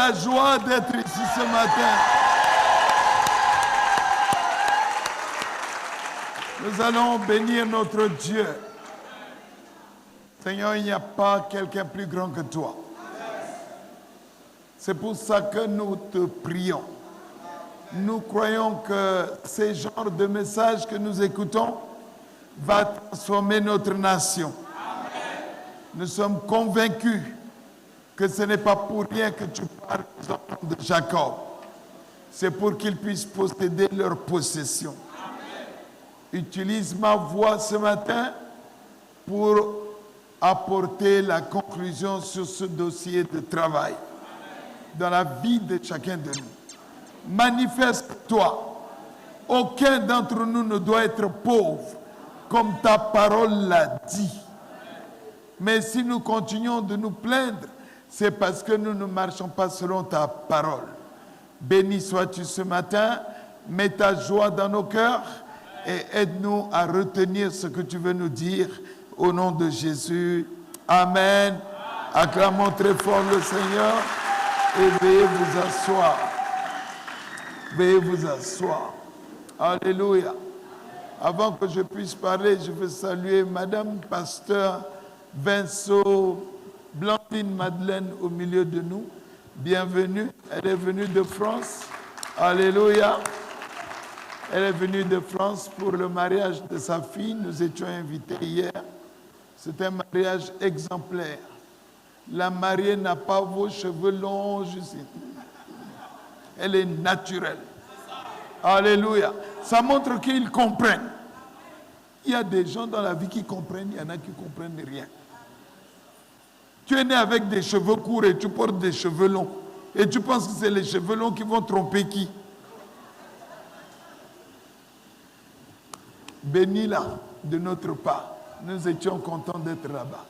la joie d'être ici ce matin. Nous allons bénir notre Dieu. Seigneur, il n'y a pas quelqu'un plus grand que toi. C'est pour ça que nous te prions. Nous croyons que ces genres de messages que nous écoutons va transformer notre nation. Nous sommes convaincus que ce n'est pas pour rien que tu parles aux enfants de Jacob. C'est pour qu'ils puissent posséder leur possession. Utilise ma voix ce matin pour apporter la conclusion sur ce dossier de travail dans la vie de chacun de nous. Manifeste-toi. Aucun d'entre nous ne doit être pauvre, comme ta parole l'a dit. Mais si nous continuons de nous plaindre, c'est parce que nous ne marchons pas selon ta parole. Béni sois-tu ce matin, mets ta joie dans nos cœurs et aide-nous à retenir ce que tu veux nous dire au nom de Jésus. Amen. Acclamons très fort le Seigneur et veuillez vous asseoir. Veuillez vous asseoir. Alléluia. Avant que je puisse parler, je veux saluer Madame Pasteur Vincent Blandine Madeleine au milieu de nous. Bienvenue. Elle est venue de France. Alléluia. Elle est venue de France pour le mariage de sa fille. Nous étions invités hier. C'est un mariage exemplaire. La mariée n'a pas vos cheveux longs ici. Elle est naturelle. Alléluia. Ça montre qu'ils comprennent. Il y a des gens dans la vie qui comprennent, il y en a qui ne comprennent rien. Tu es né avec des cheveux courts et tu portes des cheveux longs. Et tu penses que c'est les cheveux longs qui vont tromper qui? Bénis-la de notre part. Nous étions contents d'être là-bas.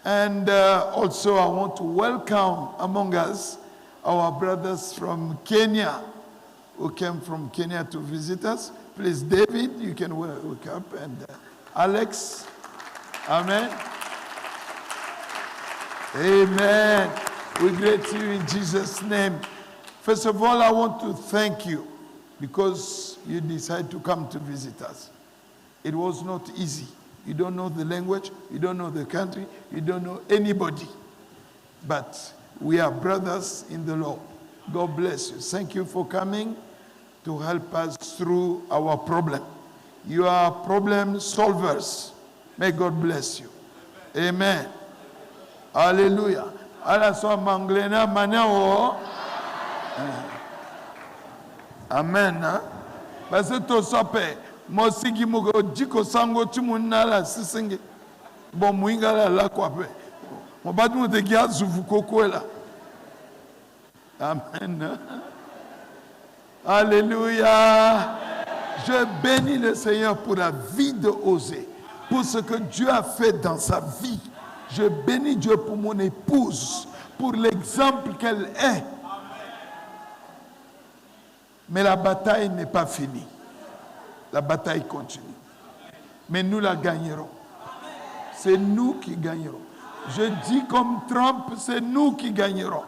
And also I want to welcome among us our brothers from Kenya who came from Kenya to visit us. Please, David, you can wake up. And Alex. Amen. Amen. We greet you in Jesus' name. First of all, I want to thank you because you decided to come to visit us. It was not easy. You don't know the language, you don't know the country, you don't know anybody. But we are brothers in the Lord. God bless you. Thank you for coming to help us through our problem. You are problem solvers. May God bless you. Amen. Hallelujah. Ala so manglena manao. Amen. Parce que to sope mo sigi mo jiko sango tumunna la sisinge. Bon muinga la kwape. Mo badu mo te gia zuvu kokoela. Amen. Alléluia. Je bénis le Seigneur pour la vie de Osée, pour ce que Dieu a fait dans sa vie. Je bénis Dieu pour mon épouse, pour l'exemple qu'elle est. Mais la bataille n'est pas finie. La bataille continue. Mais nous la gagnerons. C'est nous qui gagnerons. Je dis comme Trump, c'est nous qui gagnerons.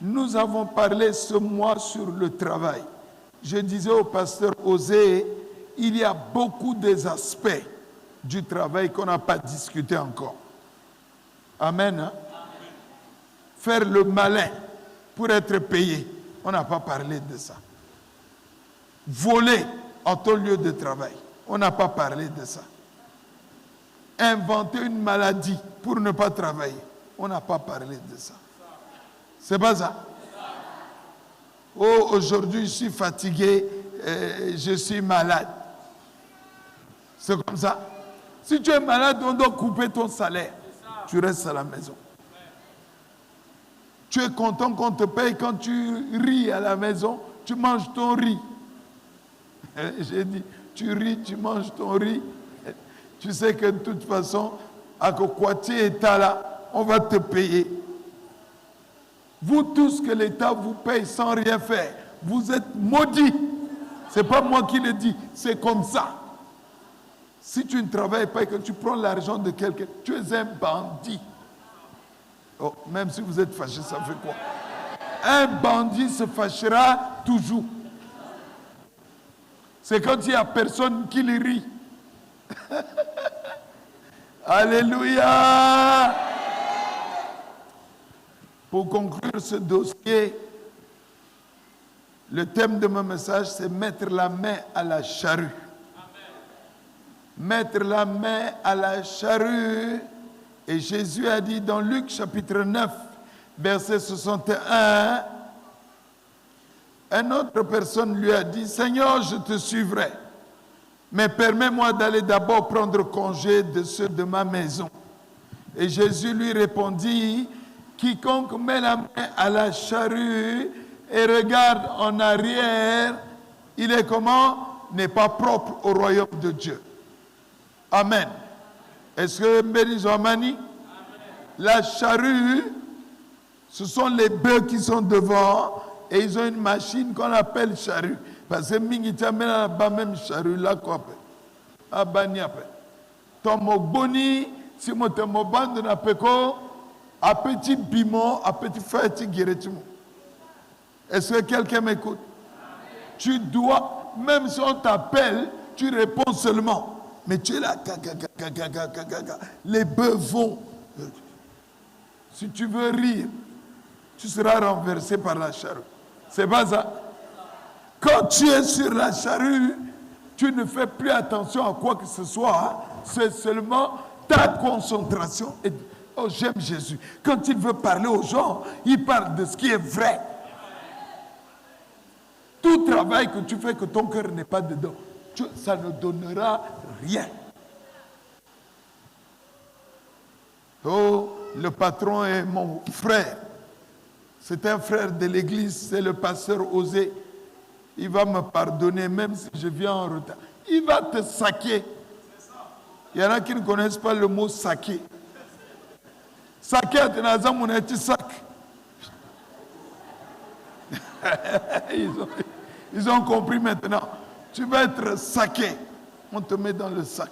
Nous avons parlé ce mois sur le travail. Je disais au pasteur Osée, il y a beaucoup des aspects du travail qu'on n'a pas discuté encore. Amen. Hein? Faire le malin pour être payé, on n'a pas parlé de ça. Voler en ton lieu de travail, on n'a pas parlé de ça. Inventer une maladie pour ne pas travailler, on n'a pas parlé de ça. C'est pas ça. Oh, aujourd'hui, je suis fatigué, je suis malade. C'est comme ça. Si tu es malade, on doit couper ton salaire. Tu restes à la maison. Tu es content qu'on te paye quand tu ris à la maison, tu manges ton riz. J'ai dit, tu ris, tu manges ton riz. Tu sais que de toute façon, à Kokwati et Tala, on va te payer. Vous tous que l'État vous paye sans rien faire, vous êtes maudits. Ce n'est pas moi qui le dis, c'est comme ça. Si tu ne travailles pas et que tu prends l'argent de quelqu'un, tu es un bandit. Oh, même si vous êtes fâché, ça fait quoi? Un bandit se fâchera toujours. C'est quand il n'y a personne qui le rit. Alléluia! Pour conclure ce dossier, le thème de mon message, c'est mettre la main à la charrue. Mettre la main à la charrue. Et Jésus a dit dans Luc chapitre 9, verset 61, une autre personne lui a dit, Seigneur, je te suivrai, mais permets-moi d'aller d'abord prendre congé de ceux de ma maison. Et Jésus lui répondit, quiconque met la main à la charrue et regarde en arrière, il est comment? N'est pas propre au royaume de Dieu. Amen. Est-ce que bénis Amani? La charrue, ce sont les bœufs qui sont devant et ils ont une machine qu'on appelle charrue. Parce que Mingita mène la même charrue là quoi. Abani après. Tomo boni, si mo tomo bande na peko, à petit bimon, à petit fête guéretimo. Est-ce que quelqu'un m'écoute? Tu dois, même si on t'appelle, tu réponds seulement. Mais tu es là, les bœufs vont. Si tu veux rire, tu seras renversé par la charrue. C'est pas ça. Quand tu es sur la charrue, tu ne fais plus attention à quoi que ce soit. C'est seulement ta concentration. Et, oh, j'aime Jésus. Quand il veut parler aux gens, il parle de ce qui est vrai. Tout travail que tu fais que ton cœur n'est pas dedans, ça ne donnera rien. Oh, le patron est mon frère. C'est un frère de l'église, c'est le pasteur Osé. Il va me pardonner même si je viens en retard. Il va te saquer. Il y en a qui ne connaissent pas le mot saquer. Saquer, tu sac. Ils ont compris maintenant. Tu vas être saqué. On te met dans le sac.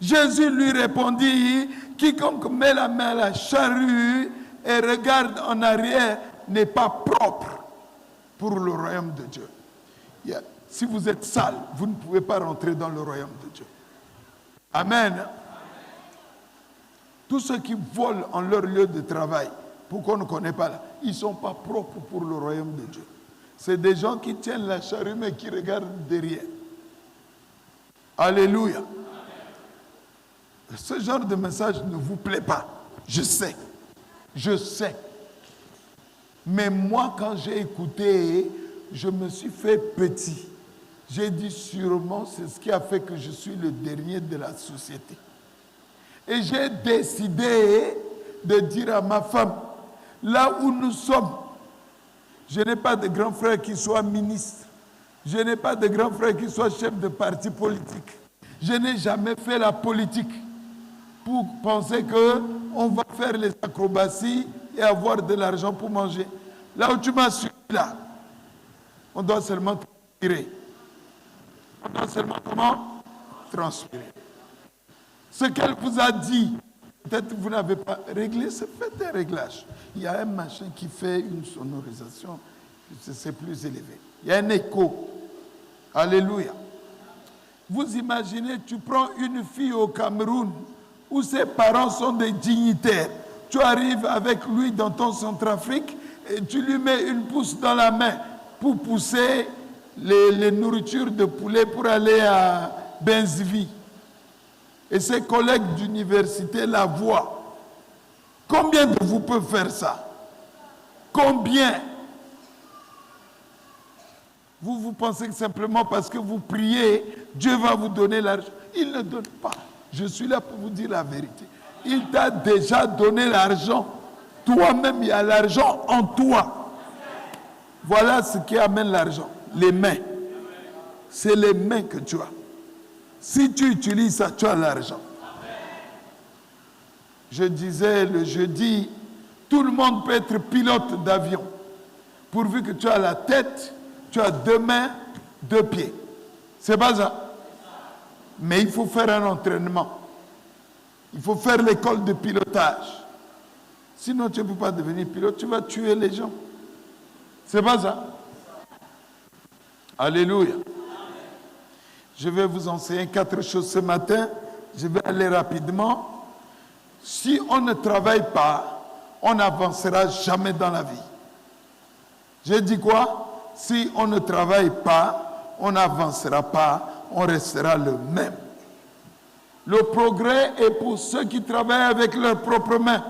Jésus lui répondit, quiconque met la main à la charrue et regarde en arrière n'est pas propre pour le royaume de Dieu. Si vous êtes sale, vous ne pouvez pas rentrer dans le royaume de Dieu. Amen. Tous ceux qui volent en leur lieu de travail, pourquoi on ne connaît pas là, ils ne sont pas propres pour le royaume de Dieu. C'est des gens qui tiennent la charrue mais qui regardent derrière. Alléluia. Amen. Ce genre de message ne vous plaît pas. Je sais. Je sais. Mais moi, quand j'ai écouté, je me suis fait petit. J'ai dit sûrement, c'est ce qui a fait que je suis le dernier de la société. Et j'ai décidé de dire à ma femme, là où nous sommes, je n'ai pas de grand frère qui soit ministre. Je n'ai pas de grand frère qui soit chef de parti politique. Je n'ai jamais fait la politique pour penser qu'on va faire les acrobaties et avoir de l'argent pour manger. Là où tu m'as suivi, là, on doit seulement transpirer. On doit seulement comment? Transpirer. Ce qu'elle vous a dit, peut-être que vous n'avez pas réglé, faites un réglage. Il y a un machin qui fait une sonorisation, c'est plus élevé. Il y a un écho. Alléluia. Vous imaginez, tu prends une fille au Cameroun où ses parents sont des dignitaires. Tu arrives avec lui dans ton Centrafrique et tu lui mets une pousse dans la main pour pousser les nourritures de poulet pour aller à Benzvi. Et ses collègues d'université la voient. Combien de vous peuvent faire ça? Combien? Vous pensez que simplement parce que vous priez, Dieu va vous donner l'argent. Il ne donne pas. Je suis là pour vous dire la vérité. Il t'a déjà donné l'argent. Toi-même, il y a l'argent en toi. Voilà ce qui amène l'argent. Les mains. C'est les mains que tu as. Si tu utilises ça, tu as l'argent. Je disais le jeudi, tout le monde peut être pilote d'avion. Pourvu que tu as la tête, tu as 2 mains, 2 pieds. C'est pas ça. Mais il faut faire un entraînement. Il faut faire l'école de pilotage. Sinon, tu ne peux pas devenir pilote, tu vas tuer les gens. C'est pas ça? Alléluia. Je vais vous enseigner 4 choses ce matin. Je vais aller rapidement. Si on ne travaille pas, on n'avancera jamais dans la vie. J'ai dit quoi? Si on ne travaille pas, on n'avancera pas, on restera le même. Le progrès est pour ceux qui travaillent avec leurs propres mains.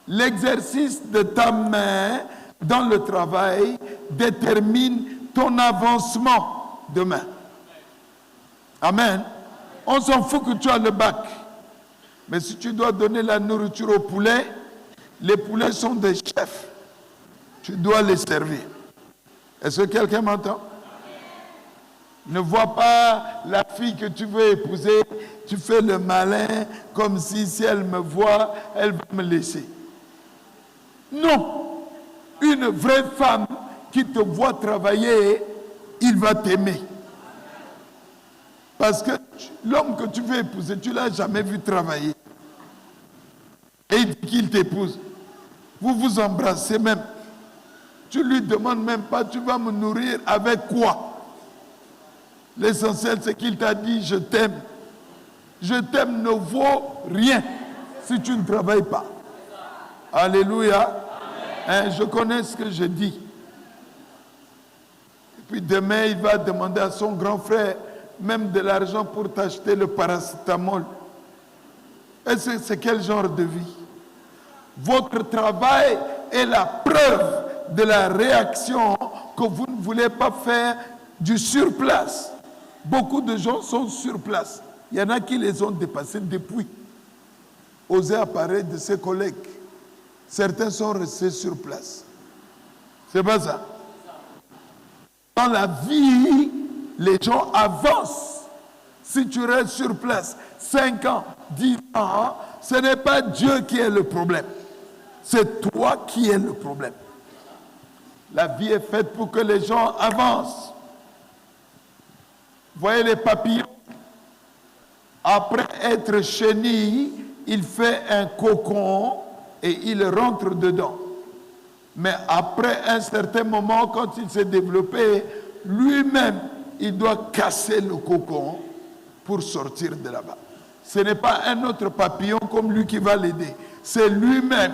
L'exercice de ta main dans le travail détermine ton avancement demain. Amen. On s'en fout que tu as le bac. Mais si tu dois donner la nourriture aux poulets, les poulets sont des chefs. Tu dois les servir. Est-ce que quelqu'un m'entend? Ne vois pas la fille que tu veux épouser, tu fais le malin comme si elle me voit, elle va me laisser. Non. Une vraie femme qui te voit travailler, il va t'aimer. Parce que l'homme que tu veux épouser, tu ne l'as jamais vu travailler. Et il dit qu'il t'épouse. Vous vous embrassez même. Tu ne lui demandes même pas, tu vas me nourrir avec quoi? L'essentiel, c'est qu'il t'a dit, je t'aime. Je t'aime ne vaut rien si tu ne travailles pas. Alléluia. Hein, je connais ce que je dis. Et puis demain, il va demander à son grand frère même de l'argent pour t'acheter le paracétamol. Et c'est quel genre de vie? Votre travail est la preuve de la réaction que vous ne voulez pas faire du surplace. Beaucoup de gens sont sur place. Il y en a qui les ont dépassés depuis. Oser apparaître de ses collègues. Certains sont restés sur place. C'est pas ça. Dans la vie, les gens avancent. Si tu restes sur place 5 ans, 10 ans, ce n'est pas Dieu qui est le problème. C'est toi qui es le problème. La vie est faite pour que les gens avancent. Voyez les papillons. Après être chenille, il fait un cocon et il rentre dedans. Mais après un certain moment, quand il s'est développé, lui-même, il doit casser le cocon pour sortir de là-bas. Ce n'est pas un autre papillon comme lui qui va l'aider. C'est lui-même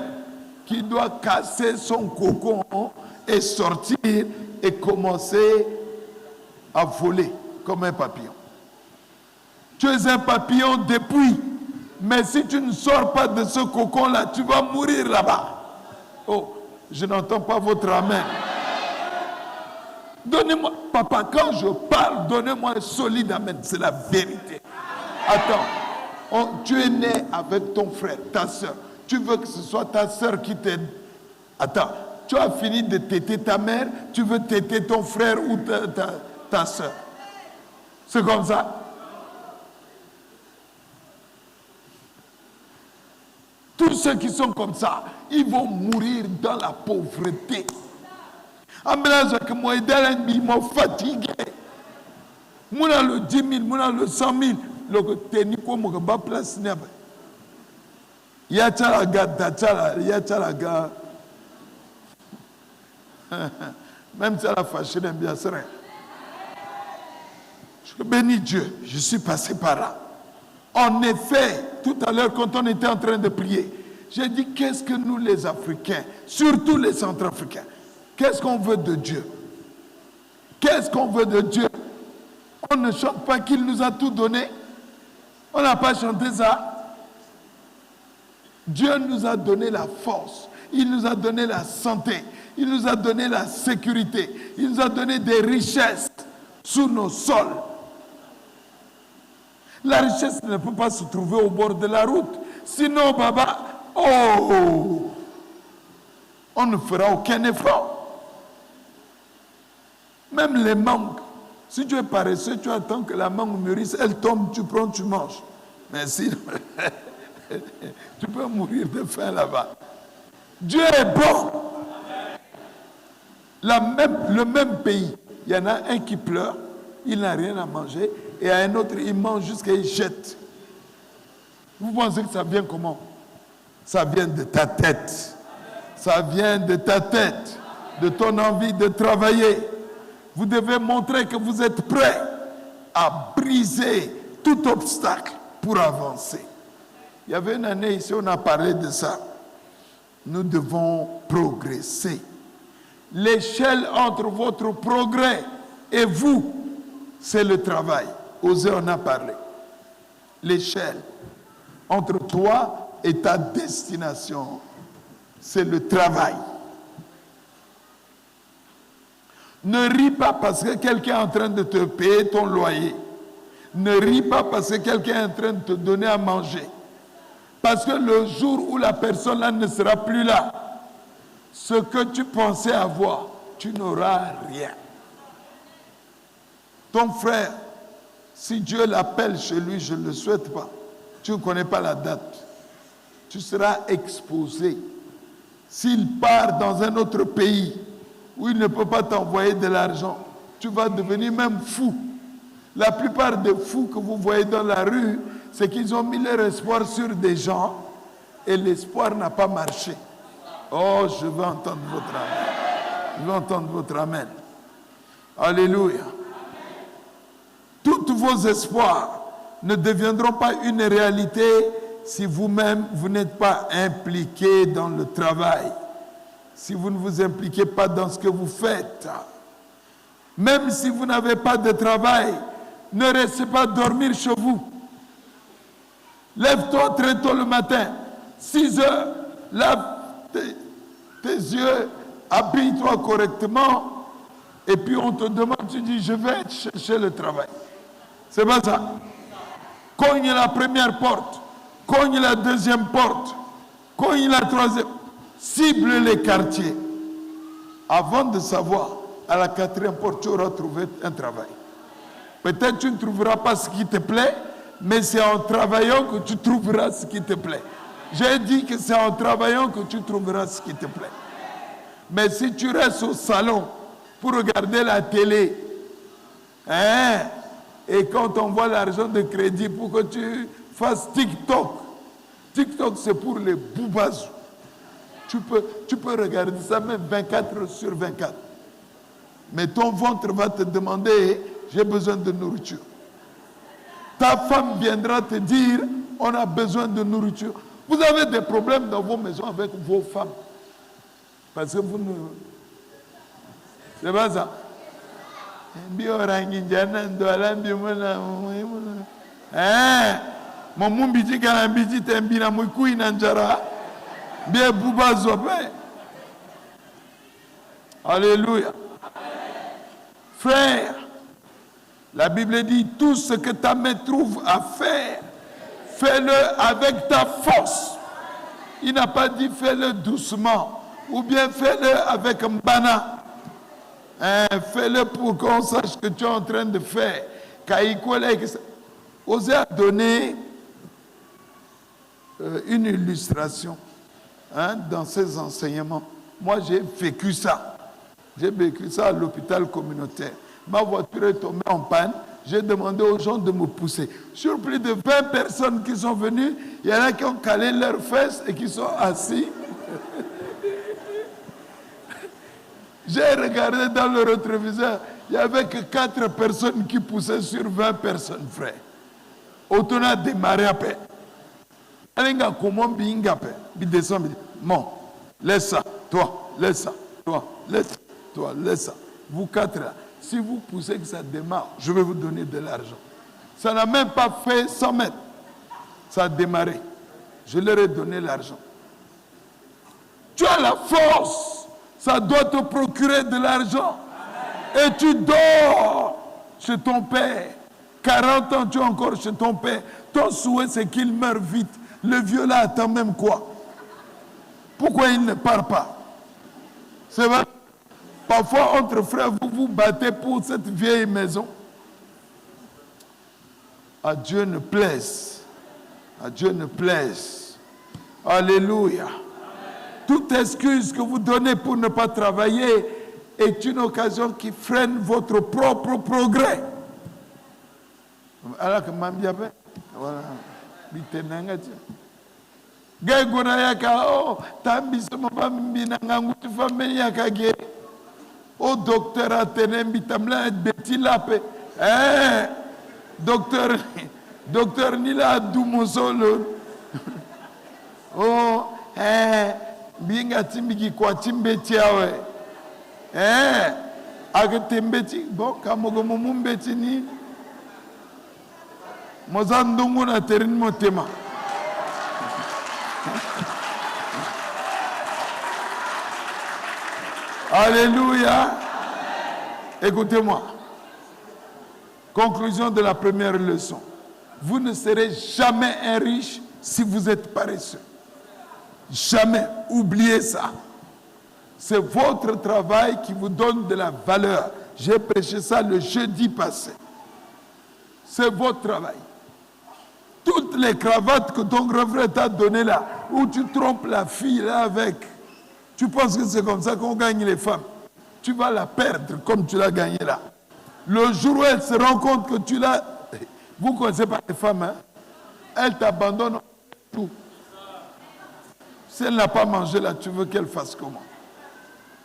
qui doit casser son cocon et sortir et commencer à voler comme un papillon. Tu es un papillon depuis, mais si tu ne sors pas de ce cocon-là, tu vas mourir là-bas. Oh, je n'entends pas votre amen. Donnez-moi, papa, quand je parle, donnez-moi un solide amen, c'est la vérité. Attends, tu es né avec ton frère, ta soeur. Tu veux que ce soit ta soeur qui t'aide. Attends, tu as fini de téter ta mère, tu veux téter ton frère ou ta soeur. C'est comme ça. Tous ceux qui sont comme ça, ils vont mourir dans la pauvreté. Ambulance que moi, ils m'ont fatigué. Moi, le 10 000, moi, le 100 000, le technique, moi, je vais place. Il y a Tchalaga. Même ça la fâché d'un bien serein. Je bénis Dieu, je suis passé par là. En effet, tout à l'heure, quand on était en train de prier, j'ai dit, qu'est-ce que nous les Africains, surtout les Centrafricains, qu'est-ce qu'on veut de Dieu? Qu'est-ce qu'on veut de Dieu? On ne chante pas qu'il nous a tout donné. On n'a pas chanté ça. Dieu nous a donné la force. Il nous a donné la santé. Il nous a donné la sécurité. Il nous a donné des richesses sous nos sols. La richesse ne peut pas se trouver au bord de la route. Sinon, Baba, on ne fera aucun effort. Même les mangues. Si tu es paresseux, tu attends que la mangue mûrisse, elle tombe, tu prends, tu manges. Mais sinon, tu peux mourir de faim là-bas. Dieu est bon. Le même pays, il y en a un qui pleure, il n'a rien à manger, et un autre, il mange jusqu'à il jette. Vous pensez que ça vient comment? Ça vient de ta tête. Ça vient de ta tête, de ton envie de travailler. Vous devez montrer que vous êtes prêt à briser tout obstacle pour avancer. Il y avait une année ici, on a parlé de ça. Nous devons progresser. L'échelle entre votre progrès et vous, c'est le travail. Osée en a parlé. L'échelle entre toi et ta destination, c'est le travail. Ne ris pas parce que quelqu'un est en train de te payer ton loyer. Ne ris pas parce que quelqu'un est en train de te donner à manger. Parce que le jour où la personne là ne sera plus là, ce que tu pensais avoir, tu n'auras rien. Ton frère, si Dieu l'appelle chez lui, je ne le souhaite pas, tu ne connais pas la date, tu seras exposé. S'il part dans un autre pays où il ne peut pas t'envoyer de l'argent, tu vas devenir même fou. La plupart des fous que vous voyez dans la rue, c'est qu'ils ont mis leur espoir sur des gens et l'espoir n'a pas marché. Oh, je veux entendre votre amen. Je veux entendre votre amen. Alléluia. Tous vos espoirs ne deviendront pas une réalité si vous-même, vous n'êtes pas impliqué dans le travail. Si vous ne vous impliquez pas dans ce que vous faites. Même si vous n'avez pas de travail, ne restez pas dormir chez vous. Lève-toi très tôt le matin, 6 heures, lave tes yeux, habille-toi correctement, et puis on te demande, tu dis, je vais chercher le travail. C'est pas ça. Cogne la première porte, cogne la deuxième porte, cogne la troisième, cible les quartiers. Avant de savoir, à la 4e porte, tu auras trouvé un travail. Peut-être tu ne trouveras pas ce qui te plaît, mais c'est en travaillant que tu trouveras ce qui te plaît. J'ai dit que c'est en travaillant que tu trouveras ce qui te plaît. Mais si tu restes au salon pour regarder la télé, et quand on voit l'argent de crédit pour que tu fasses TikTok, TikTok c'est pour les boubazous. Tu peux regarder ça même 24 heures sur 24. Mais ton ventre va te demander, j'ai besoin de nourriture. Ta femme viendra te dire, on a besoin de nourriture. Vous avez des problèmes dans vos maisons avec vos femmes. Parce que vous ne... C'est pas ça. Alléluia. Frère, la Bible dit, tout ce que ta main trouve à faire, fais-le avec ta force. Il n'a pas dit fais-le doucement, ou bien fais-le avec un bana. Fais-le pour qu'on sache que tu es en train de faire. Osez a donné une illustration dans ses enseignements. Moi, j'ai vécu ça. J'ai vécu ça à l'hôpital communautaire. Ma voiture est tombée en panne. J'ai demandé aux gens de me pousser. Sur plus de 20 personnes qui sont venues, il y en a qui ont calé leurs fesses et qui sont assis. J'ai regardé dans le rétroviseur, il n'y avait que 4 personnes qui poussaient sur 20 personnes, frère. Autant a démarré à peine. Bon, laisse ça, toi, laisse ça, toi, laisse ça, toi, laisse ça. Vous 4 là, si vous poussez que ça démarre, je vais vous donner de l'argent. Ça n'a même pas fait 100 mètres. Ça a démarré. Je leur ai donné l'argent. Tu as la force. Ça doit te procurer de l'argent. Et tu dors chez ton père. 40 ans, tu es encore chez ton père. Ton souhait, c'est qu'il meure vite. Le vieux là attend même quoi? Pourquoi il ne part pas? C'est vrai. Parfois, entre frères, vous vous battez pour cette vieille maison. À Dieu ne plaise. À Dieu ne plaise. Alléluia. Toute excuse que vous donnez pour ne pas travailler est une occasion qui freine votre propre progrès. Gaigona yaka oh tambisa mabambi na ngangu tu famille yaka ge. Oh docteur atenembi tamla beti lape. Docteur nila dumosolo. Oh binga timbiki kwa timbeti yawe. Agatimbeti bon kamogo mumbeti ni. Mozandungu na terin motema. Alléluia. Écoutez-moi. Conclusion de la première leçon. Vous ne serez jamais un riche si vous êtes paresseux. Jamais. Oubliez ça. C'est votre travail qui vous donne de la valeur. J'ai prêché ça le jeudi passé. C'est votre travail. Toutes les cravates que ton grand frère t'a données là, où tu trompes la fille là avec, tu penses que c'est comme ça qu'on gagne les femmes. Tu vas la perdre comme tu l'as gagnée là. Le jour où elle se rend compte que tu l'as... Vous ne connaissez pas les femmes, hein? Elle t'abandonne tout. Si elle n'a pas mangé là, tu veux qu'elle fasse comment?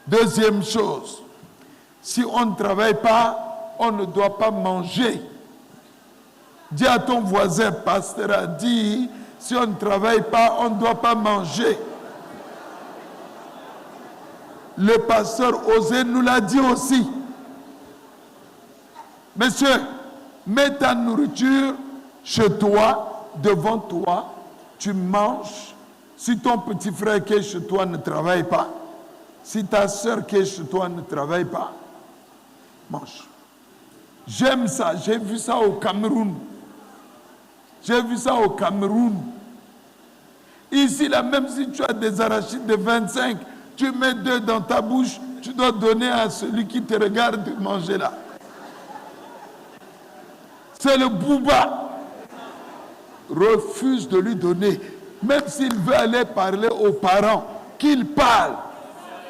Deuxième chose, si on ne travaille pas, on ne doit pas manger. Dis à ton voisin, pasteur a dit, si on ne travaille pas, on ne doit pas manger. Le pasteur Osé nous l'a dit aussi. Monsieur, mets ta nourriture chez toi, devant toi, tu manges. Si ton petit frère qui est chez toi ne travaille pas, si ta soeur qui est chez toi ne travaille pas, mange. J'aime ça, j'ai vu ça au Cameroun. J'ai vu ça au Cameroun. Ici, là, même si tu as des arachides de 25, tu mets 2 dans ta bouche, tu dois donner à celui qui te regarde de manger là. C'est le Bouba. Refuse de lui donner. Même s'il veut aller parler aux parents, qu'il parle.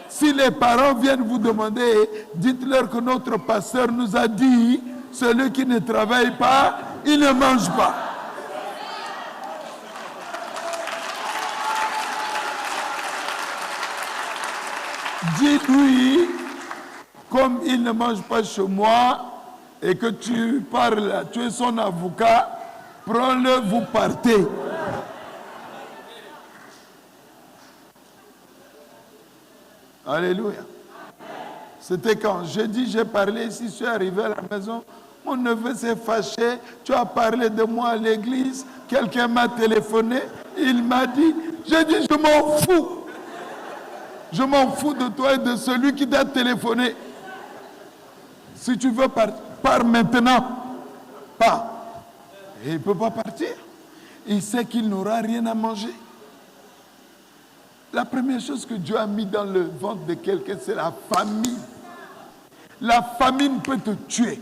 Si les parents viennent vous demander, dites-leur que notre pasteur nous a dit, celui qui ne travaille pas, il ne mange pas. Dis-lui, comme il ne mange pas chez moi, et que tu parles, tu es son avocat, prends-le, vous partez. Alléluia. C'était quand jeudi, j'ai parlé ici, je suis arrivé à la maison, mon neveu s'est fâché, tu as parlé de moi à l'église, quelqu'un m'a téléphoné, il m'a dit, j'ai dit, je m'en fous. Je m'en fous de toi et de celui qui t'a téléphoné. Si tu veux partir, pars maintenant. Pas. Et il ne peut pas partir. Il sait qu'il n'aura rien à manger. La première chose que Dieu a mis dans le ventre de quelqu'un, c'est la famine. La famine peut te tuer.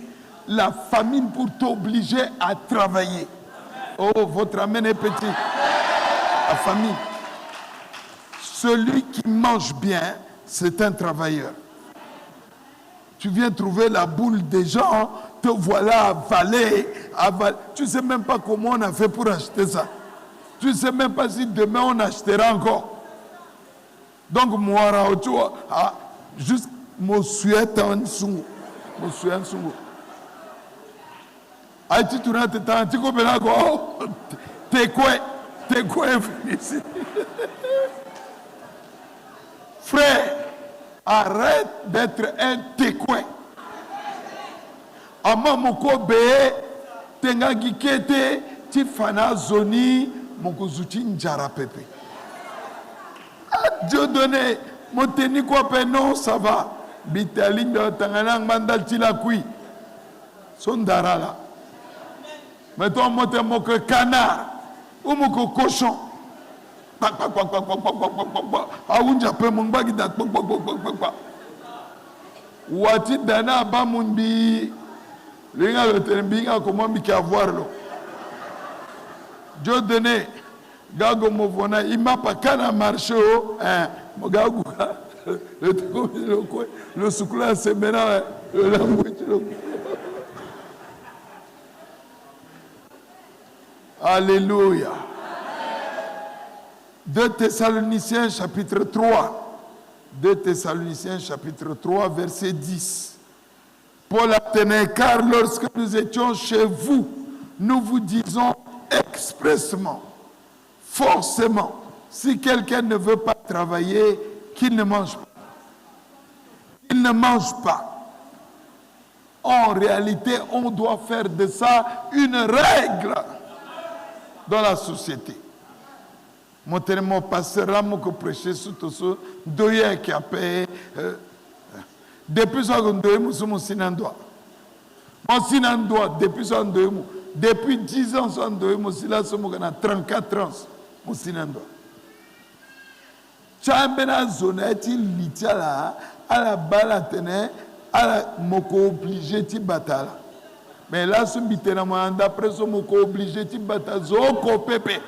La famine pour t'obliger à travailler. Oh, votre amen est petit. La famine. Celui qui mange bien, c'est un travailleur. Tu viens trouver la boule des gens, te voilà avalé. Tu ne sais même pas comment on a fait pour acheter ça. Tu ne sais même pas si demain on achètera encore. Donc, moi, juste mon souhait en dessous. Mon souhait en dessous. Aïe, tu rentres, tu comprends, t'es quoi ici? Frère, arrête d'être un técoin. Ama moko be tenga gikete tifana zoni moko zuti njara pepe. Dieu donné, mon teni quoi pe non ça va. Bitaling de tanganang mandal tilakui. Sondara là. Mettons monte moko canard ou moko cochon. Aunja pe mongbagi dat wati dana ba mundi linga le tenbinga comment mi avoir lo Dieu donné gago movona ima pa kana marché o mogagu le soukla semena le language. Alléluia. 2 Thessaloniciens chapitre 3. 2 Thessaloniciens chapitre 3 verset 10. Paul a tenu, car lorsque nous étions chez vous, nous vous disons expressément, forcément, si quelqu'un ne veut pas travailler, qu'il ne mange pas. Il ne mange pas. En réalité, on doit faire de ça une règle dans la société. Mon pasteur Ramo que prêcher sur tout ça, doye qui a payé. Depuis ça, on doit mon sinandoa. Mon sinandoa, depuis ça, on doit depuis 10 ans, on doit mon sinandoa, on a 34 ans, mon sinandoa. Chambena zone est-il l'itiala à la balatene à la moko obligé ti batala. Mais là, ce bitena moi d'après ce moko obligé ti batala zoko pepe.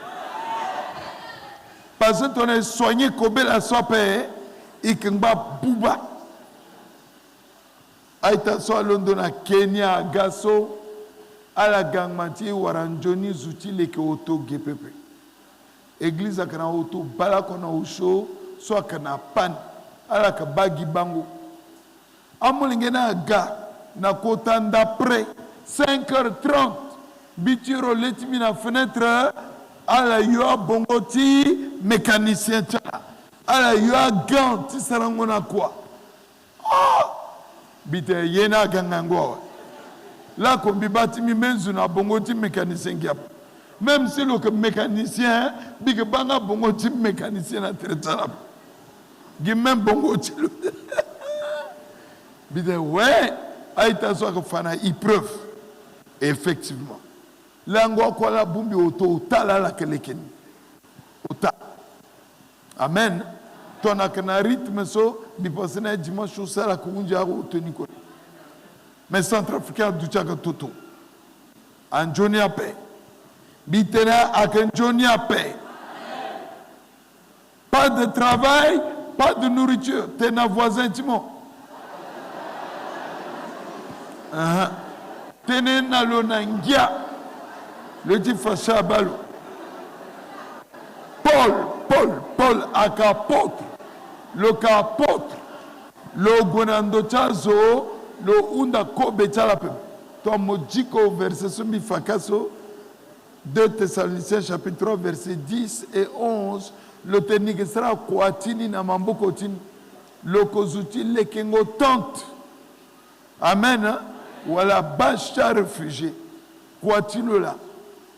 Parce que on est soigné kobe la sope et kengba buba. Aïta so London à Kenya gaso à la gangmati waranjoni zuti leke auto gepepe. Église à kana auto bala kona usho soit kana pan à la kabagi bango. Amolingena ga na kota d'après 5h30 bitiro letimi na fenêtre à la yoa bongoti mécanicien tchala à la yoa gant ti sarangona quoi bite yena gangango là comme bibati mi menzu na bongoti mécanicien giap même si le mécanicien big banga bongoti mécanicien na tretala gi même bongoti bite ouais aïta so ko fana épreuve effectivement L'ango kwa la bumbi oto tala la kelekeni. Ota. Amen. Tona kana rythme so bipasena dimanche au sala kunja oteni ko. Mais centrafricain du tchaka toto. Anjoni ape. Bitena akenjoni ape. Pas de travail, pas de nourriture. T'es na voisin Timon. Tene na lonangia. Le dit Facha Balo. Paul, apôtre. Le apôtre. Le gonando chazo, le unda kobe chalape. Toi, mojiko verset sumi fakaso. 2 Thessaloniciens chapitre 3 verset 10 et 11. Le technique sera kwatini na mamboko tini. Le kozuti le kengo tente. Amen. Voilà, bacha réfugié. Kwatino là.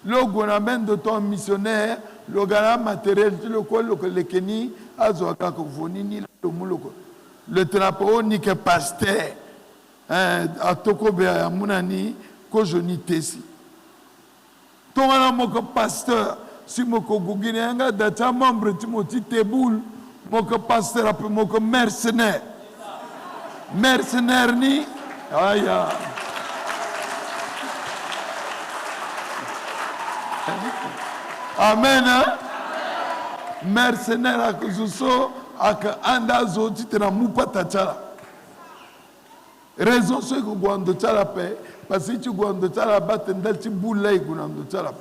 Le gouvernement de ton missionnaire, le grand matériel, le keni, le trapeau ni que pasteur, à Tokobe à Mounani, que je n'y tessi. Ton mon pasteur, si mon gougine, d'être membre de Timothy Teboul, mon pasteur, mon mercenaire. Mercenaire ni, aïe. Amen. Mercenaire à Kuzuso, à Andazo, titera Mupata Tchala. Raison c'est que Guando Tchala paix, parce que tu Guando Tchala bat un delti boulay Guando Tchala.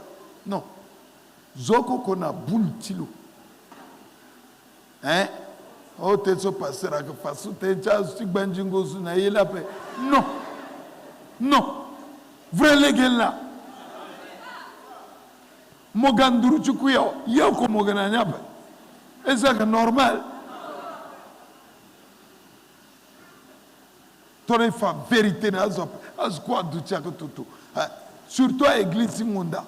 Non. Zoko qu'on a boule tilo. Hein? Oh, t'es so passé à que façon, t'es chaz, tu banjingo na la paix. Non. Non. Vrai légal là. Moganduru chukuyo yoko mogana nyaba. Est-ce que normal? Tone fa vérité na azop azkwa duchaka tutu. Surtout à l'église munda.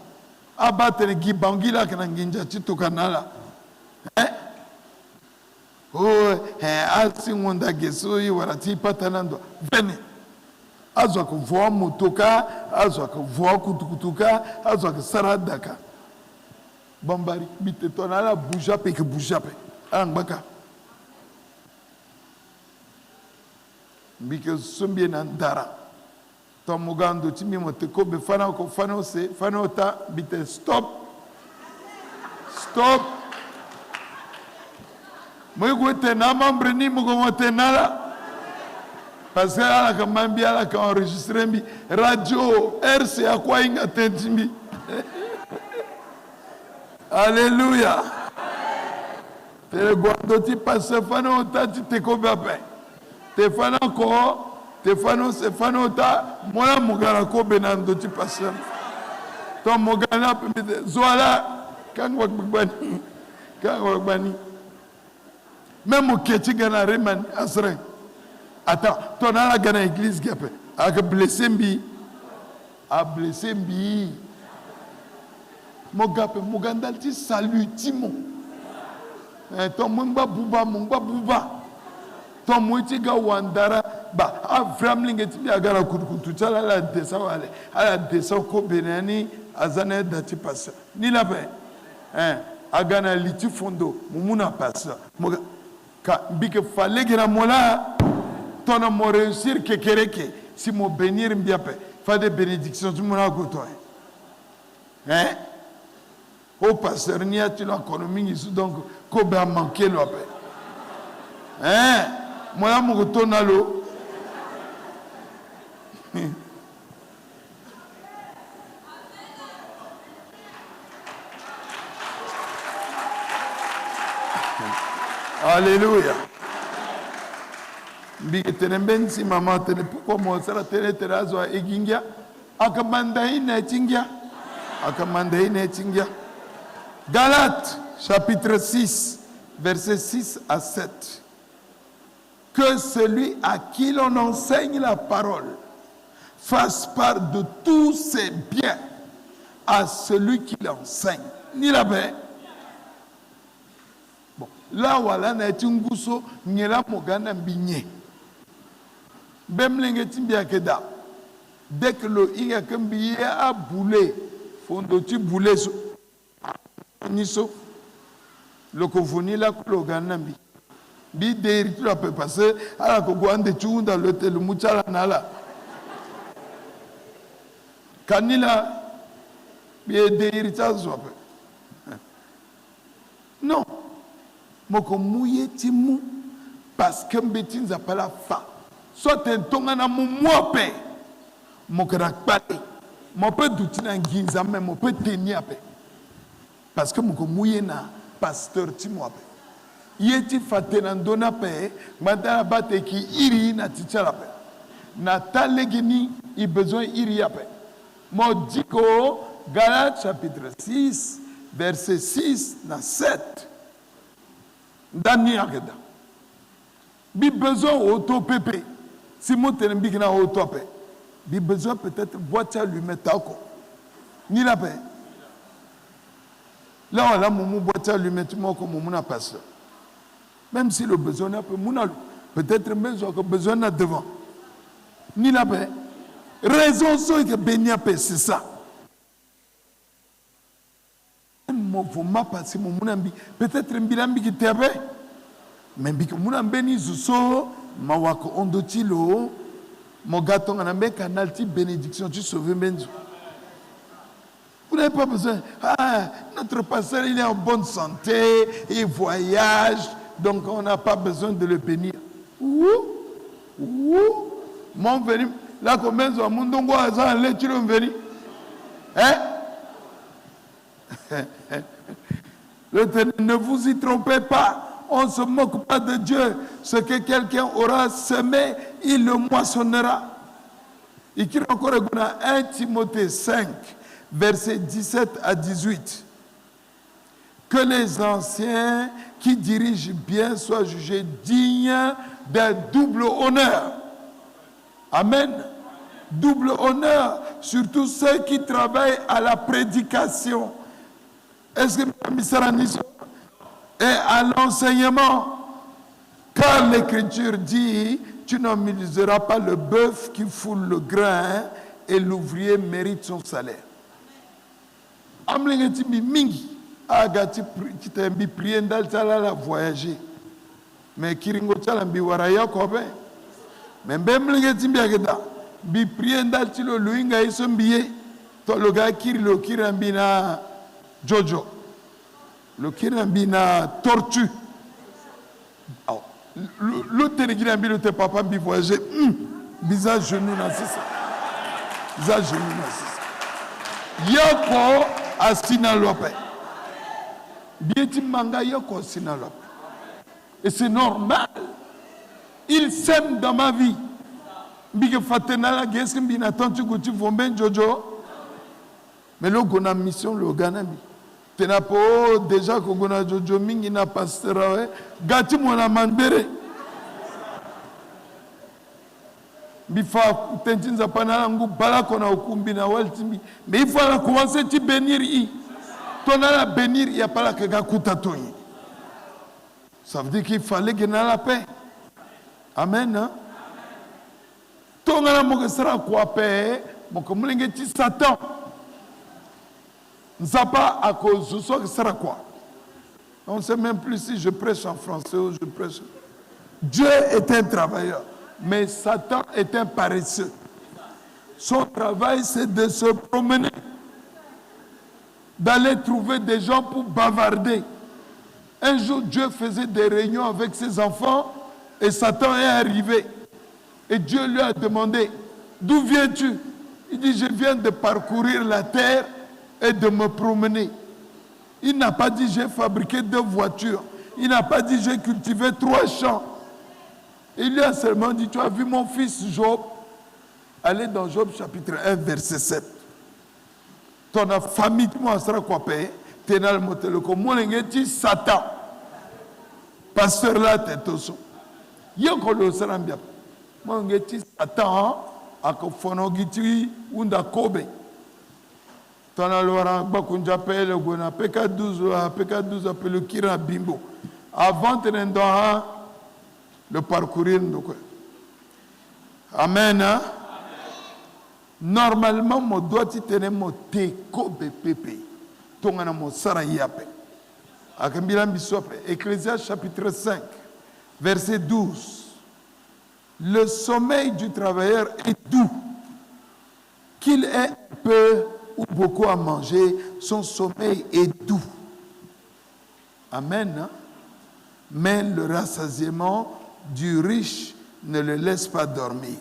Abatene gibangila kana nginja chitu kanala. Asi munda geso yi warati patanando. Vene. Azwa ko voa motoka, azwa ko voa kutukutuka, azwa ko saradaka. Bambari, bite tonala boujape que boujape. Angbaka. Bike sumbie nandara. Tomugando timi moteko be fana ko fana se fana ota bite stop. Stop. Moi gote na membre ni mo gote nala. Parce que ala ka mambi ala ka enregistrer mi radio RCA kwa inga tentimi. Alléluia. te guardo ti passa fano tati te ko bape te fana ko te fano se fano ta mona mugara ko benando ti passa to mogana pe zoala kan wagbani même oketi gana reman asre attends ton ala gana église gape ak blessé mbi a blessé mbi mo gape mugandal ti salutimo ton mungba buba ton muiti ga wandara ba avramling eti bi agara kutukutu chala la desa wale ala desa ko benani azana dati passa ni la pe agana liti fondo mumuna passa ka bike fallait que mola ton mo réussir que kereke si mo bénir mbiape fa des bénédictions tu mona goto au pasteur ni a tu la économie donc ko ba manquer lo pe moi mo goto na lo Alléluia. Bige tenembensi mama tene pourquoi moi sera tene terazo egingia akamandaina etingia Galates chapitre 6 versets 6 à 7. Que celui à qui l'on enseigne la parole fasse part de tous ses biens à celui qui l'enseigne. Ni la paix. Bon, là voilà na etinguso ngela mogana mbinye. Bemlenge timbia keda. Dès que le inga kambiye a boulé, fondo ti boulé so niso le kovoni la klogana mbi. Bi deri tu la peut passer ala ko gwande chunda le tel muchala nala. Kanila bi deri tazo pe. Non. Moko mouye timu parce que mbetinza pas la fa. Soit un tongana mu mope. Mokra pale. Mo peut douter na nginza mais mo peut tenir pe. Parce que moko mouye na pasteur timu pe. Yeti fatenandona pe madara bate ki iri na tichala pe. Na talegini i besoin iri pe. Mo diko Galates chapitre 6 verset 6 na 7. Dani ageda. Bi besoin auto pépé. Si mon tenembi na auto pe. Bi besoin peut-être voiture lui mettre à quoi. Ni la paix. Là on a mon voiture lui mettre moi comme mon a passé. Même si le besoin n'a pas peut-être même j'ai besoin n'a devant. Ni la paix. Raison c'est que béni paix c'est ça. Mon passer mon monambi peut-être mbilambi qui t'avait mais biko monambe ni zuso mawako ondotilo mon gâteau on a mis canal type bénédiction tu sauves benzo. Vous n'avez pas besoin. Notre pasteur il est en bonne santé, il voyage, donc on n'a pas besoin de le bénir. Mon venu là combien de monde a les tu le venu ne vous y trompez pas, on ne se moque pas de Dieu. Ce que quelqu'un aura semé, il le moissonnera. Il écrit encore 1 Timothée 5, versets 17 à 18. Que les anciens qui dirigent bien soient jugés dignes d'un double honneur. Amen. Double honneur, surtout ceux qui travaillent à la prédication. Est-ce que et à l'enseignement, car l'Écriture dit, tu n'humilieras pas le bœuf qui foule le grain et l'ouvrier mérite son salaire. Amlingeti mingi agati kitembi prienda tala voyager. Mais kiringo tala mbi waraya kobe. Mais bemlingeti mbiageda bi prienda tilo luinga isombiye to loga kirilo kirambina Jojo. Le kirambina tortue. Le télégirambi le papa bi voyager. Bizarre genou na c'est ça. Bizarre genou na c'est ça. Yoko asina lope. Bieti manga yoko asina lope. Et c'est normal. Il sème dans ma vie. Bige fatenala geske mbina tantu guti vomben jojo. Mais le gona mission le ganabi. Tena po déjà ko gona jojo mingi na pasteur gati mona mandere. Bifa tentinza panala ngu bala kona ukumbi na waltimbi. Mais il faut commencer à bénir i. Tona bénir il y a pas la que gakuta toyi. Ça veut dire qu'il fallait gagner la paix. Amen. Hein? Tongana mo sera quoi paix, mo komulenge ti Satan. Nzapa à cause de ça sera quoi? On ne sait même plus si je prêche en français ou je prêche. Dieu est un travailleur, mais Satan est un paresseux. Son travail c'est de se promener, d'aller trouver des gens pour bavarder. Un jour, Dieu faisait des réunions avec ses enfants et Satan est arrivé. Et Dieu lui a demandé, d'où viens-tu? Il dit, je viens de parcourir la terre et de me promener. Il n'a pas dit, j'ai fabriqué 2 voitures. Il n'a pas dit, j'ai cultivé 3 champs. Il lui a seulement dit, tu as vu mon fils Job? Allez dans Job chapitre 1, verset 7. Ton famille, tu m'as sera quoi payer? Tenal moteloko molengeti Satan. Pasteur là tetoso. Yoko lo sarambia. Molengeti Satan akofonogiti unda kobe. Tona lora bakunja pele gona peka 12 appelle kira bimbo. Avant tenendo le parcourir ndoko. Amen. Hein? Normalement mo doit tenir mo te kobe pepe. Tongana mo sara yape. Akambila bisope. Ecclésiaste chapitre 5, verset 12. Le sommeil du travailleur est doux. Qu'il ait peu ou beaucoup à manger, son sommeil est doux. Amen. Hein? Mais le rassasiement du riche ne le laisse pas dormir.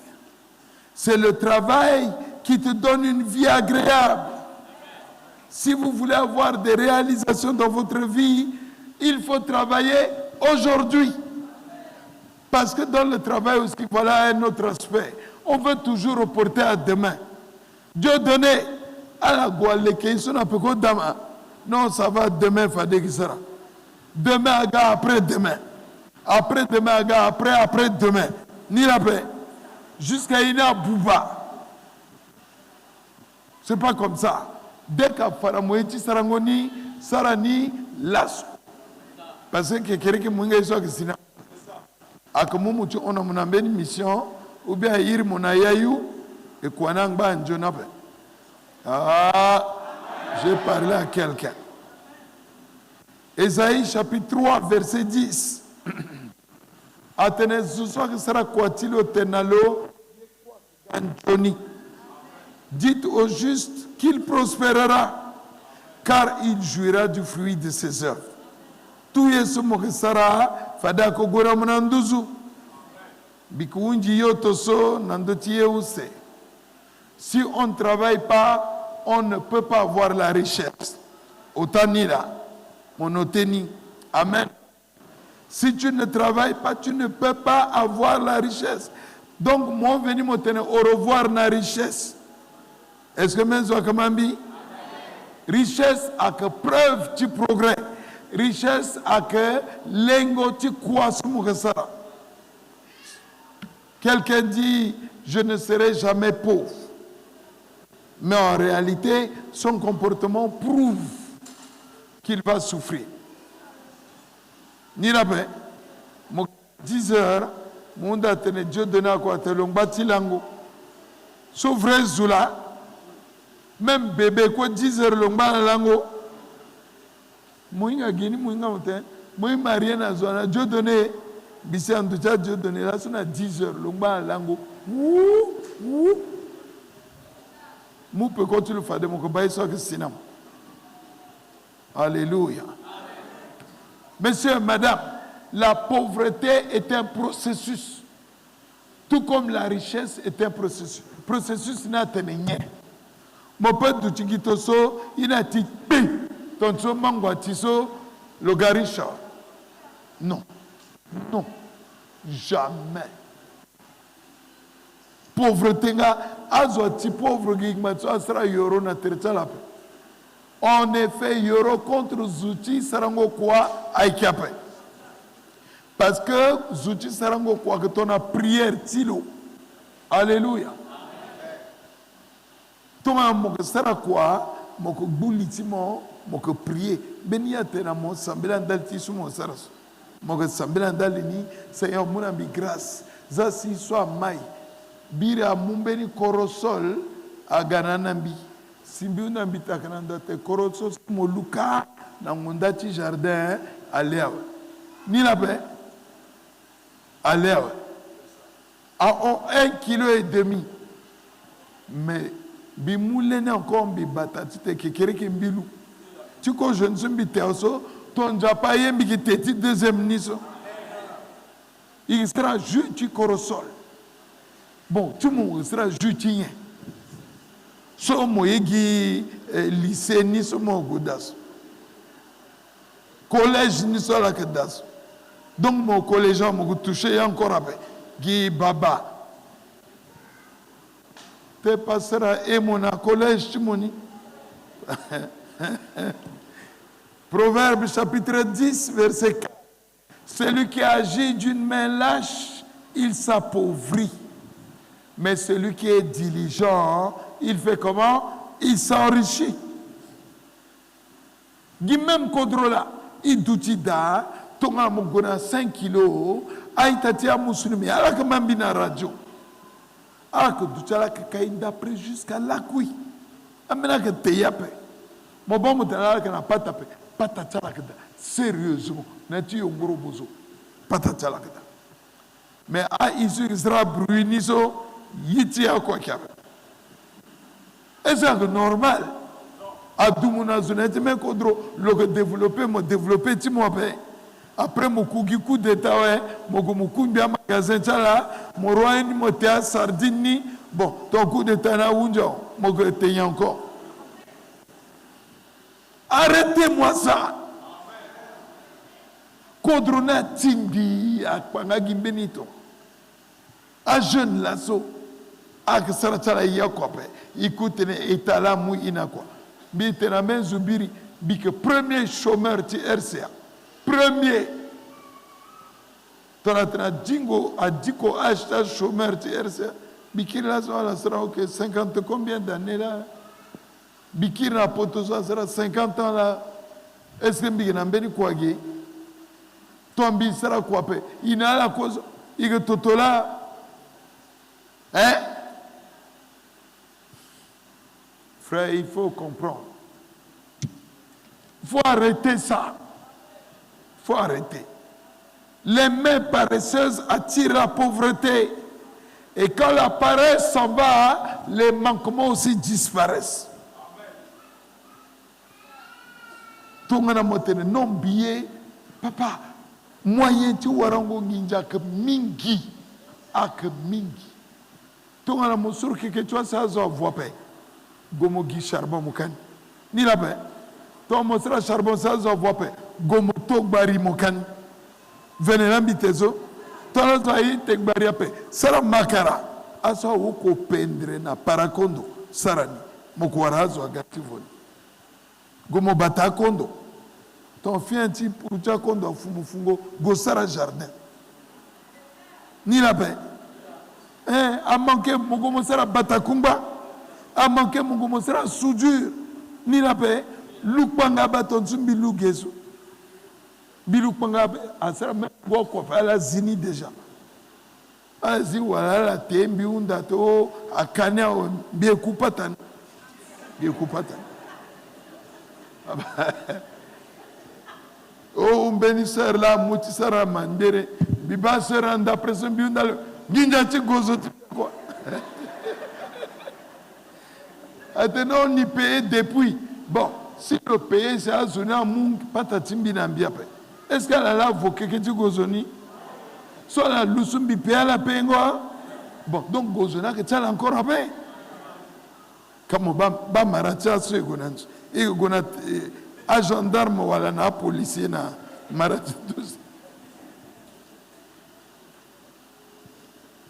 C'est le travail qui te donne une vie agréable. Si vous voulez avoir des réalisations dans votre vie, il faut travailler aujourd'hui. Parce que dans le travail aussi, voilà un autre aspect. On veut toujours reporter à demain. Dieu donnait à la Gualeke, non, ça va demain, Fadekisara. Demain, après-demain. Après-demain, après-demain. Ni après. Jusqu'à Ina Bouba. C'est pas comme ça. Dès qu'à Faramoïti Sarangoni, Sarani, Lasso. Parce que quelqu'un qui m'a dit que c'est ça. A comme on a une mission, ou bien ir mon ayayou, et qu'on a un jonape. Ah, j'ai parlé à quelqu'un. Ésaïe chapitre 3, verset 10. Athènes, ce soir, sera quoi-il au Tenalo, Antoni. Dites au juste qu'il prospérera, car il jouira du fruit de ses œuvres. Tout yesu mokisara fadako gora munanduzu bikuunji yotoso nandotie use. Si on ne travaille pas, on ne peut pas avoir la richesse. Otanira, monoteni. Amen. Si tu ne travailles pas, tu ne peux pas avoir la richesse. Donc, moi, venu me tenir au revoir la richesse. Est-ce que même ça kamambi? Richesse à que preuve du progrès. Richesse à que lengo tu crois sur ça. Quelqu'un dit, je ne serai jamais pauvre. Mais en réalité, son comportement prouve qu'il va souffrir. Ni la paix. 10 heures, mon atene Dieu donné à quoi te longbati lango. Sauf vrai Zula, même bébé quoi 10 heures longba lango. Moinga gini moinga moten, moi marié na zona Dieu donné, bisi en tout cas Dieu donné là son à 10 heures longba lango. Mou peut continuer faire de mon combat ça que sinon. Alléluia. Monsieur, madame, la pauvreté est un processus. Tout comme la richesse est un processus. Processus n'a rien. Mon père du Tigitoso, il a dit ton so mangwa tiso le garisha. Non. Non, jamais. Pauvreté, azoti pauvre gigmatso sera yoro na terchala. En effet, yoro contre Zouti sarango quoi aïkiape. Parce que Zouti sarango quoi que ton a prière tilo. Alléluia. Ton a moque sera quoi, moque boulitimo, moque prier. Benia tena mon sambela dalti sous mon saras. Moque sambela dalini, Seigneur mon ami grâce. Zasi soit mai. Bira mumbeni korosol a gananambi. Simbi unambi takananda te korosol moluka na ngondati jardin aléa. Ni la paix. Aléa. À 1,5 kg. Mais bimoulene encore bi batati te kekere kimbilu. Tu ko je ne suis biteoso ton japa yembi ki teti deuxième niso. Il sera juste tu korosol. Bon, tout le monde sera jutien. So moyegi lycée ni so mo godas. Collège ni so la kedas. Donc mon collégien mo touché encore après. Gi baba. Te passera et mon collège timoni. Proverbe chapitre 10 verset 4. Celui qui agit d'une main lâche, il s'appauvrit. Mais celui qui est diligent, il fait comment? Il s'enrichit. Dit même Kodrola, il douti da, tonga mongona 5 kilos, aïtati a musulmi, ala que mambina radio. Ala que douchala que kaïn d'après jusqu'à la couille. Amena que te yape. Mon bon moutanala que n'a pas tapé. Patatala que da. Sérieusement, n'a-tu un gros bozo. Patatala que da. Mais à ici, il sera bruiniso. Yiti a quoi qu'il y a. Est-ce que c'est normal? À Doumouna Zuneti, mais Kodro, le développer, me développer, tu m'as payé. Après, mon coup d'état, mon coup bien magasin, mon roi, mon théâtre, sardine, bon, ton coup d'état, là, où mon coup d'état encore. Arrêtez-moi ça. Kodro na timbi, à Pangagi Benito. À jeune lasso. Ak saratala yakope écoute ne etala mu inakwa bi tena men zubiri bi que premier chômeur ti RCA premier tonatna dingo a diko acheter chômeur ti RCA bi kila so la sera OK 50 combien d'années là bi kila poto so sera 50 ans là est-ce que bi na mbeni kwage tombi sera kwape ina la cause ige totola hein. Frère, il faut comprendre. Il faut arrêter ça. Il faut arrêter. Les mains paresseuses attirent la pauvreté. Et quand la paresse s'en va, les manquements aussi disparaissent. Tout le monde non billet. Papa, moyen tu warango ninja que mingi. Ah, que mingi. Tout le monde sur que tu as ça, ça voit pas. Gomo gi charbon mokan ni la paix to mo sera charbon ça zo voit paix gomo to bari mokan venez l'ambitezo to la zai te bari paix sera makara aso wo ko pendre na parakondo sarani moko warazo agati voni gomo bata kondo ton fien ti pour ta kondo fumu fungo go sara jardin ni la paix a manqué mogo sera bata kumba a manqué mon gomme sera soudure ni la paix lukpanga baton sumbi lugesu bilukpanga a sera même quoi faire la zini déjà azi wala la tembi unda to akanya bien kupatan oh bénisseur là mouti sera mandere biba sera anda pression bi unda ginja ti gozo quoi. Maintenant, on y paye depuis. Bon, si le pays c'est à zone à mon patatimbi n'ambia pas. Est-ce qu'elle a la voquée que tu gozoni? Soit la lusumbi paye à la paye. Bon, donc gozona que tu as encore à payer. Comme ba maracha se gonanch. Et gonat a gendarme wala na policier na maracha tous.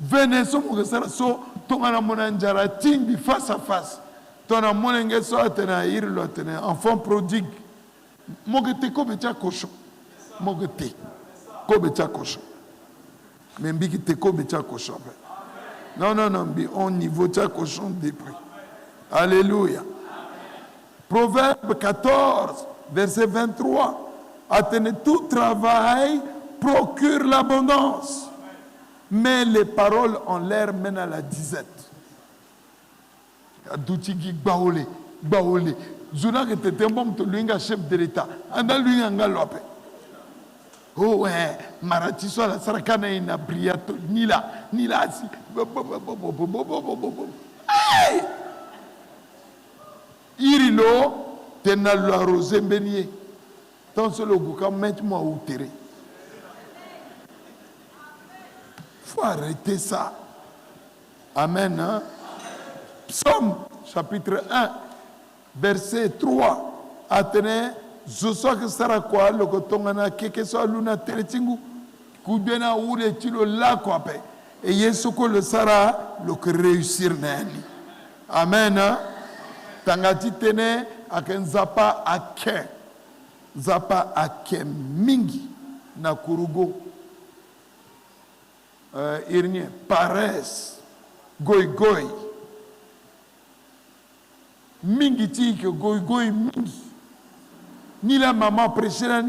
venez so mo sara so tongana monanjara timbi face à face tona monenge so atena irlo atena enfant prodigue mogete ko betia cochon mogete ko betia cochon mais mbiki te ko betia cochon non bi on niveau tia cochon des prix. Alléluia. Proverbe 14 verset 23 atene tout travail procure l'abondance, mais les paroles en l'air mènent à la disette. Adutigi baole. Zuna que te tembom to luinga chef de l'État. Anda luinga ngalope. Oh ouais, marati so la sarakana ina briato nila si. Hey! Irilo tenal la rosé bénier. Tant ce logo quand maintenant ou terre. Faut arrêter ça. Amen. Hein? Psaume chapitre 1 verset 3. Atene zoso que sera quoi le kotongana keke so luna teretingu kubena ure tilo la quoi pe et yesu ko le sara le que réussir nani. Amen. Hein? Tangati tene akenzapa ake zapa ake mingi na kurugo irnie paresse goy mingi tike goy mingi ni la maman prêchera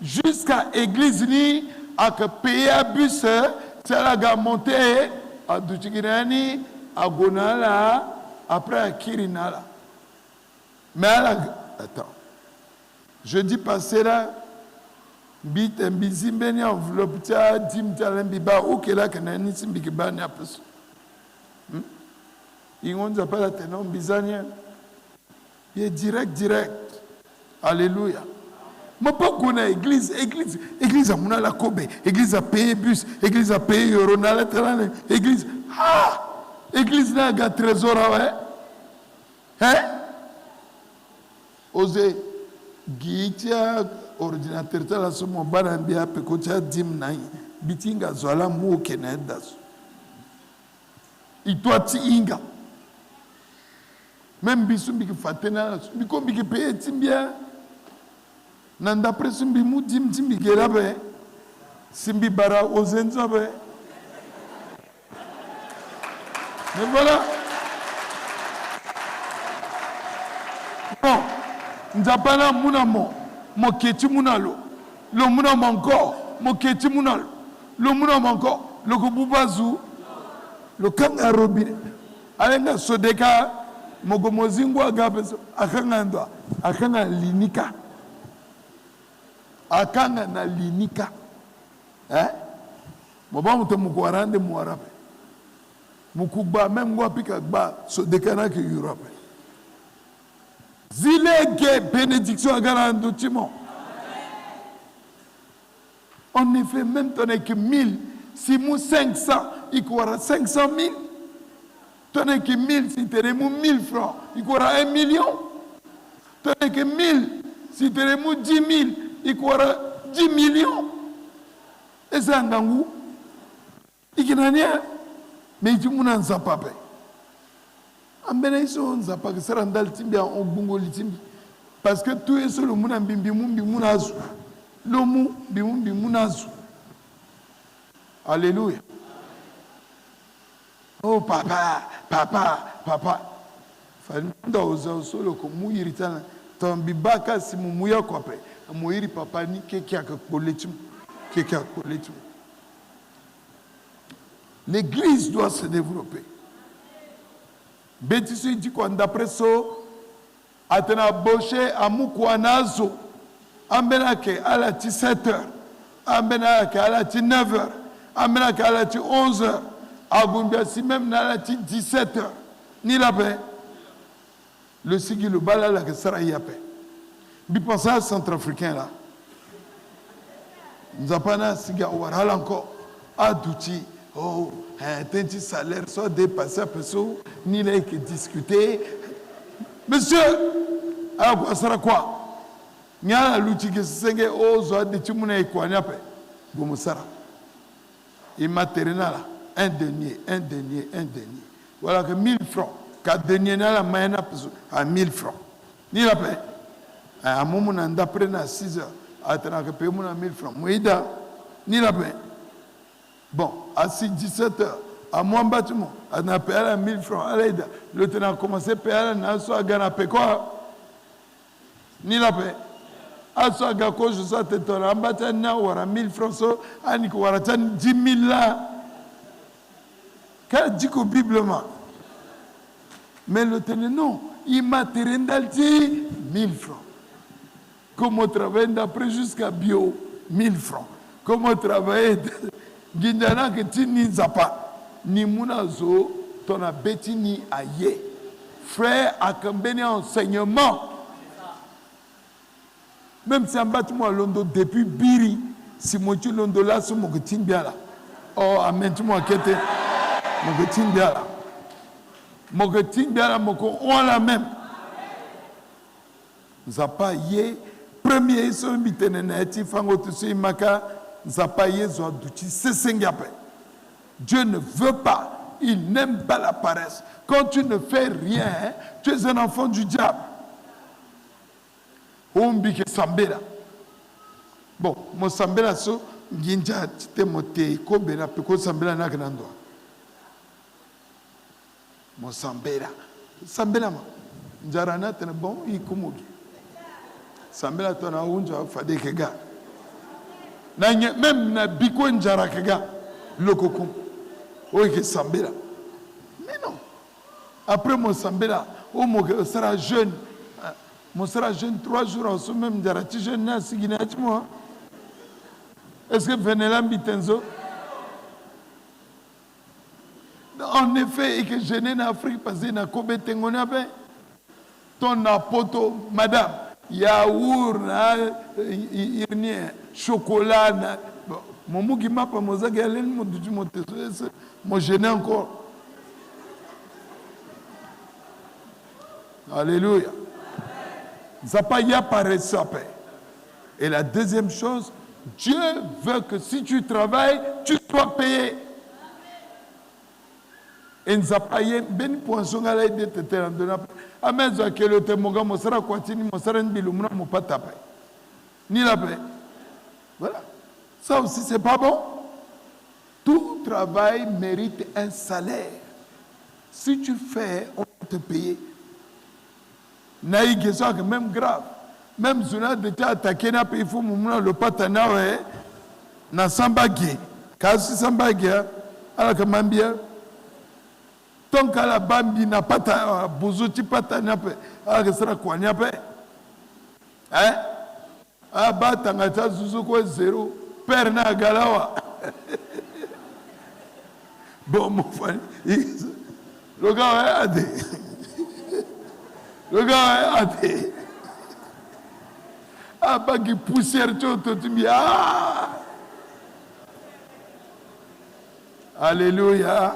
jusqu'à église ni à que payer à bus ça la monter à Dutigirani à Gonala après à Kirinala. Mais attends, jeudi passé là, bit un bizimben enveloppe tia dim talembiba ou que là que nani simbikiba ni apes. Ils appelle la tenon bizania. Il est direct. Alléluia. Mais pas qu'on a église à Mouna la Kobe, église à payer bus, église à payer euro, église n'a pas trésor, ouais. Hein? Osez, Gitia, ordinateur, la somme, banambia, pekotia, dim naï, bitinga, zola, mou, kenedas. Il doit inga. Même bisumbi qui fatena, bikombi qui paye timbia. Nanda presumbi mu dim timbi gerabe. Simbi bara ozenzabe. Mais voilà. Bon, nzapana munamo, mo keti munalo. Le munamo encore, mo keti munalo. Le munamo encore, le kububazu, le kangarobine. Alenga sodeka. Mogomozingo agabeso akangandwa akanga linika akanga na linika moba muto mukwarande muarabe mukugba même apika gba so dekana ke Europe zilege bénédiction agarando timon. En effet, même tonne que 1000 si mou 500 il y aura 500 000. Tenez que 1000, si tu as 1000 francs, il y aura 1 million. Tenez que 1000, si tu as 10 000, il y aura 10 millions. Et ça, c'est un gangou. Il y a rien. Mais il y a un zapapé. En bénédiction, on zappa que ça rend le timbi en bungo le timbi. Parce que tout est sur le monde, bimbimunazu. Le mou, bimbimunazu. Alléluia. Oh papa. Fanda oza solo ko muiri tana tambi baka si mumuya ko pe muiri papa ni keki akakoletu. L'église doit se développer. Betisu dit quoi d'après so atena boché amukwanazo ambenake ala 17h ambenake ala 9h ambenake ala 11h. Agumbia si même na la 17h ni la paix le sigi le bala la que sera y a paix bi penser à centrafricain là nous apana siga waral encore adouti oh un petit salaire soit dépassé à peso ni là que discuter monsieur à quoi sera quoi nya l'outil que senge oh zo de timuna e quoi nya paix gomo sara immatériel là un denier. Voilà que 1000 francs. Quand denier na la main à 1000 francs. Ni la paix. À un moment, on a pris à 6 heures. À 1000 francs. Moïda, ni la paix. Bon, à 17 heures. À mon bâtiment, on a payé à 1000 francs. Le tenant a commencé à payer à la soie à quoi? Ni la paix. À soie à quoi je sois tête en bâtiment, ou à 1000 francs, à Nico, ou à 10 000 là. Qu'est-ce dit qu'au biblement? Mais le tenant, non, il m'a tiré d'alti 1000 francs. Comme on travaille d'après jusqu'à bio, 1000 francs. Comme on travaille, Guindana que tu n'y as pas. Ni Mounazo, ton abeti ni aye. Frère, à combien enseignement. Même si un bâtiment Londo depuis Biri, si moi tu Londo là, c'est mon petit bien là. Oh, amen, tu m'as quitté. Mon petit bien là. Mon petit bien là, on la même. Nous avons pas yé. Premier, ils sont invités à être fango tu sais, maka. Nous avons pas yé, zoa douti, c'est Singapour. Dieu ne veut pas, il n'aime pas la paresse. Quand tu ne fais rien, tu es un enfant du diable. Ombike sambela. Bon, mon sambela so, ginja tite mote, kobe na peko sambela na kanando. Mon sambela. Sambela ma. Njarana tena bon, ikumogi. Sambela tona unja fade kega. Même na biko njara kega. Lokokum. Oui, que Sambela. Mais non. Après mon Sambela, mon sera jeune. Mon sera jeune 3 jours en ce même d'arati jeune na sigina moi. Est-ce que venez là bitenzo? En effet, et que je n'ai en Afrique parce que na kobe tengona ben. Ton apoto, madame, yaourt, chocolat, na mon mouki m'a pas mozak yalen mon du mon mon gêné encore. Alléluia. Zapa y apparaît ça. Et la deuxième chose, Dieu veut que si tu travailles, tu sois payé. Et Zapa y ben poisson à l'aide de te rendre. Amen zakelo te monga mosara kwatini mosara nbilumuna mopata pa. Ni la paix. Voilà. Ça aussi, c'est pas bon. Tout travail mérite un salaire. Si tu fais, on va te payer. Naïge ça, même grave. Même si on a été attaqué, il faut le patana, na sambagi. Kasi sambagi, ala kamambia. Tant qu'à la bambi n'a pas ta bouzouti patana, ala sera quoi n'y a pas. Hein? Ah, bah, tangata zuzuko zéro. Père na galawa. Bon, mon frère, le gars est adé. Le gars est adé. Ah, bah, qui poussière, tu dis, ah. Alléluia.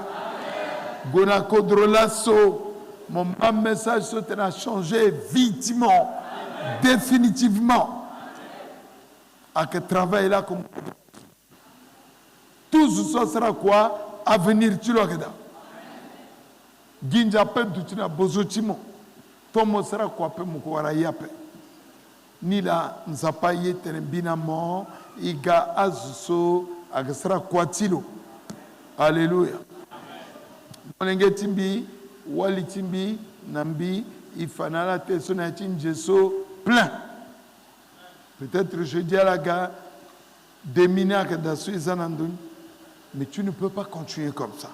Gonako drolasso. Mon message a changé vitement, définitivement. À que travail là comme tout ce sera quoi? Avenir tu le regardes. Ginja pe tu na bozotimo. Tomo sera quoi pe mukwara yape. Ni la nzapaye tenbinamo iga azuso agasera quoi tilo. Alléluia. Onenge timbi wali timbi nambi ifanala te sona tinjeso plein. Peut-être je dis à la gare, mais tu ne peux pas continuer comme ça.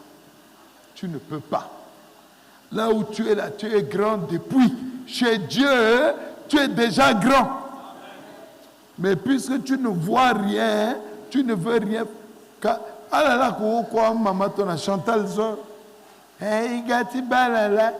Tu ne peux pas. Là où tu es là, tu es grand depuis. Chez Dieu, tu es déjà grand. Mais puisque tu ne vois rien, tu ne veux rien. Ah là là, quoi, maman, ton Chantal, hey, gati balala,